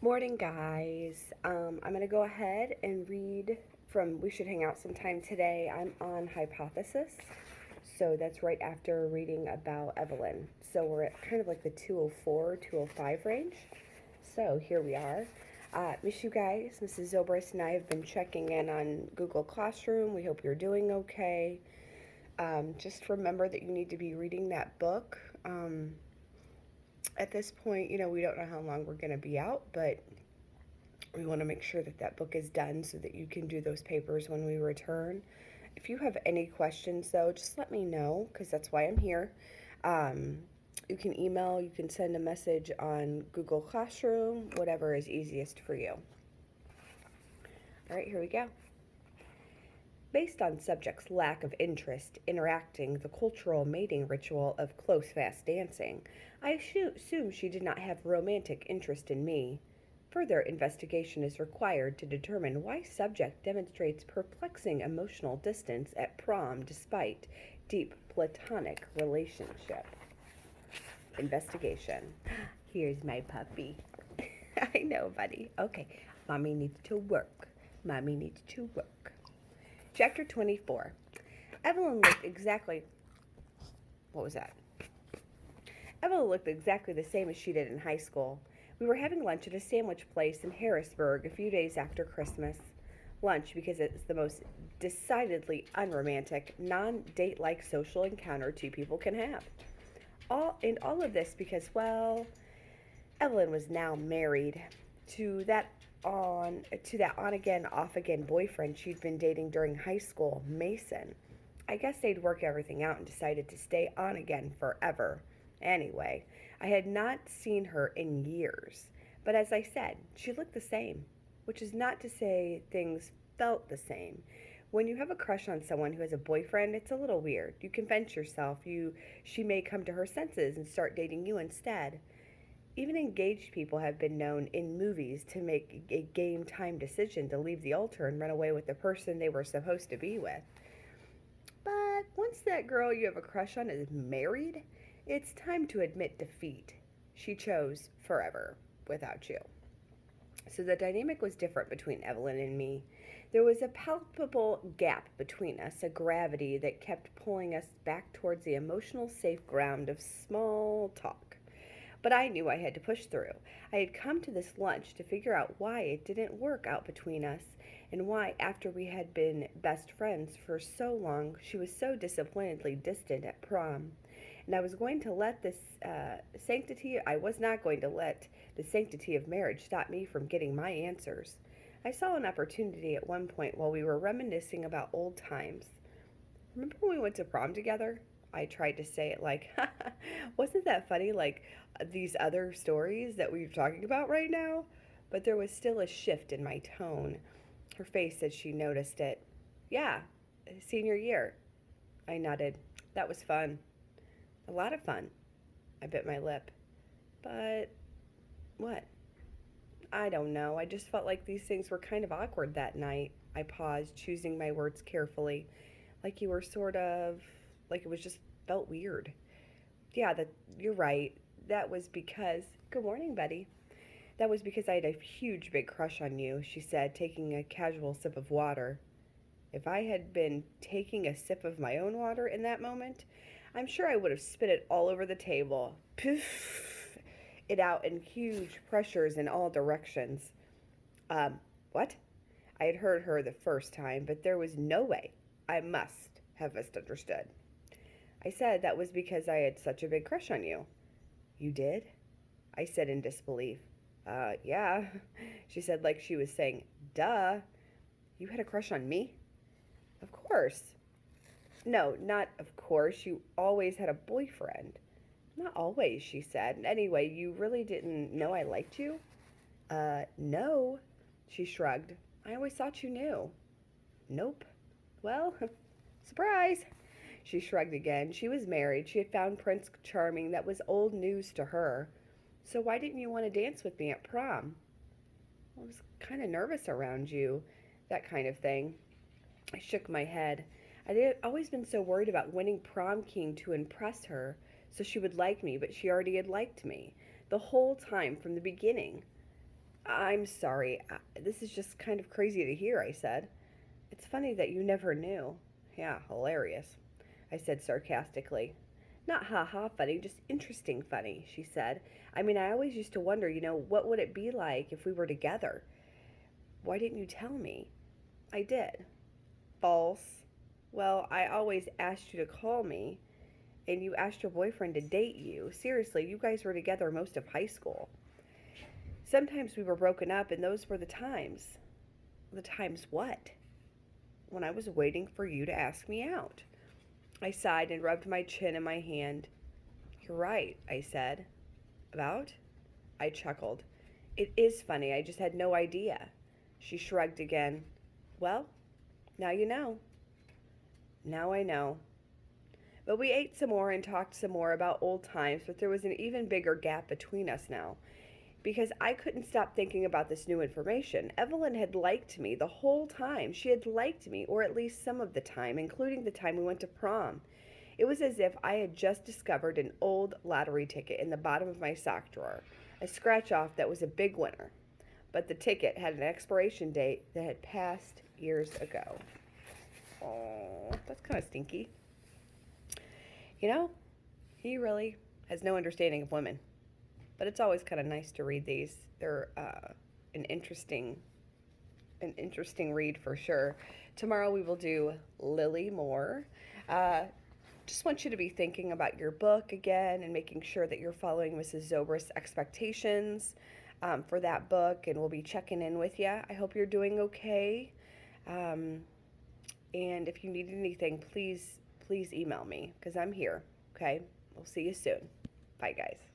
Morning, guys. I'm going to go ahead and read from We Should Hang Out Sometime today. I'm on Hypothesis. So that's right after reading about Evelyn. So we're at kind of like the 204, 205 range. So here we are. Miss you guys. Mrs. Zobrist and I have been checking in on Google Classroom. We hope you're doing okay. Just remember that you need to be reading that book. At this point, we don't know how long we're going to be out, but we want to make sure that that book is done so that you can do those papers when we return. If you have any questions, though, just let me know because that's why I'm here. Um, you can email, you can send a message on Google Classroom, whatever is easiest for you. All right, here we go. Based on subject's lack of interest interacting the cultural mating ritual of close fast dancing, I assume she did not have romantic interest in me. Further investigation is required to determine why subject demonstrates perplexing emotional distance at prom despite deep platonic relationship. Investigation. Here's my puppy. I know, buddy. Okay, mommy needs to work. Mommy needs to work. Chapter 24. Evelyn looked exactly. What was that? Evelyn looked exactly the same as she did in high school. We were having lunch at a sandwich place in Harrisburg a few days after Christmas. Lunch because it's the most decidedly unromantic, non-date like social encounter two people can have. All of this because, well, Evelyn was now married to that on again, off again boyfriend she'd been dating during high school, Mason. I guess they'd work everything out and decided to stay on again forever. Anyway, I had not seen her in years, but as I said, she looked the same, which is not to say things felt the same. When you have a crush on someone who has a boyfriend, it's a little weird. You convince yourself she may come to her senses and start dating you instead. Even engaged people have been known in movies to make a game time decision to leave the altar and run away with the person they were supposed to be with. But once that girl you have a crush on is married, it's time to admit defeat. She chose forever without you. So the dynamic was different between Evelyn and me. There was a palpable gap between us, a gravity that kept pulling us back towards the emotional safe ground of small talk. But I knew I had to push through. I had come to this lunch to figure out why it didn't work out between us, and why, after we had been best friends for so long, she was so disappointedly distant at prom. And I was not going to let the sanctity of marriage stop me from getting my answers. I saw an opportunity at one point while we were reminiscing about old times. Remember when we went to prom together? I tried to say it like, wasn't that funny? Like these other stories that we're talking about right now? But there was still a shift in my tone. Her face said she noticed it. Yeah, senior year. I nodded. That was fun. A lot of fun. I bit my lip. But what? I don't know. I just felt like these things were kind of awkward that night. I paused, choosing my words carefully. Like you were sort of. Like it was just felt weird. Yeah, you're right. That was because. Good morning, Betty. That was because I had a huge big crush on you, she said, taking a casual sip of water. If I had been taking a sip of my own water in that moment, I'm sure I would have spit it all over the table. Poof! It out in huge pressures in all directions. What? I had heard her the first time, but there was no way. I must have misunderstood. I said that was because I had such a big crush on you. You did? I said in disbelief. Yeah, she said like she was saying, duh. You had a crush on me? Of course. No, not of course. You always had a boyfriend. Not always, she said. Anyway, you really didn't know I liked you? No, she shrugged. I always thought you knew. Nope. Well, surprise. She shrugged again. She was married. She had found Prince Charming. That was old news to her. So why didn't you want to dance with me at prom? I was kind of nervous around you, that kind of thing. I shook my head. I had always been so worried about winning prom king to impress her so she would like me, but she already had liked me the whole time from the beginning. I'm sorry. This is just kind of crazy to hear, I said. It's funny that you never knew. Yeah, hilarious, I said sarcastically. Not ha ha funny, just interesting funny, she said. I mean, I always used to wonder, what would it be like if we were together? Why didn't you tell me? I did. False. Well, I always asked you to call me, and you asked your boyfriend to date you. Seriously, you guys were together most of high school. Sometimes we were broken up, and those were the times. The times what? When I was waiting for you to ask me out. I sighed and rubbed my chin in my hand. You're right, I said. About? I chuckled. It is funny, I just had no idea. She shrugged again. Well, now you know. Now I know. But we ate some more and talked some more about old times, but there was an even bigger gap between us now. Because I couldn't stop thinking about this new information. Evelyn had liked me the whole time. She had liked me, or at least some of the time, including the time we went to prom. It was as if I had just discovered an old lottery ticket in the bottom of my sock drawer, a scratch off that was a big winner. But the ticket had an expiration date that had passed years ago. Oh, that's kind of stinky. You know, he really has no understanding of women. But it's always kind of nice to read these. They're an interesting an interesting read for sure. Tomorrow we will do Lily Moore. Uh, just want you to be thinking about your book again and making sure that you're following Mrs. Zobrist's expectations for that book, and we'll be checking in with you. I hope you're doing okay. Um, and if you need anything, please email me because I'm here. Okay? We'll see you soon. Bye, guys.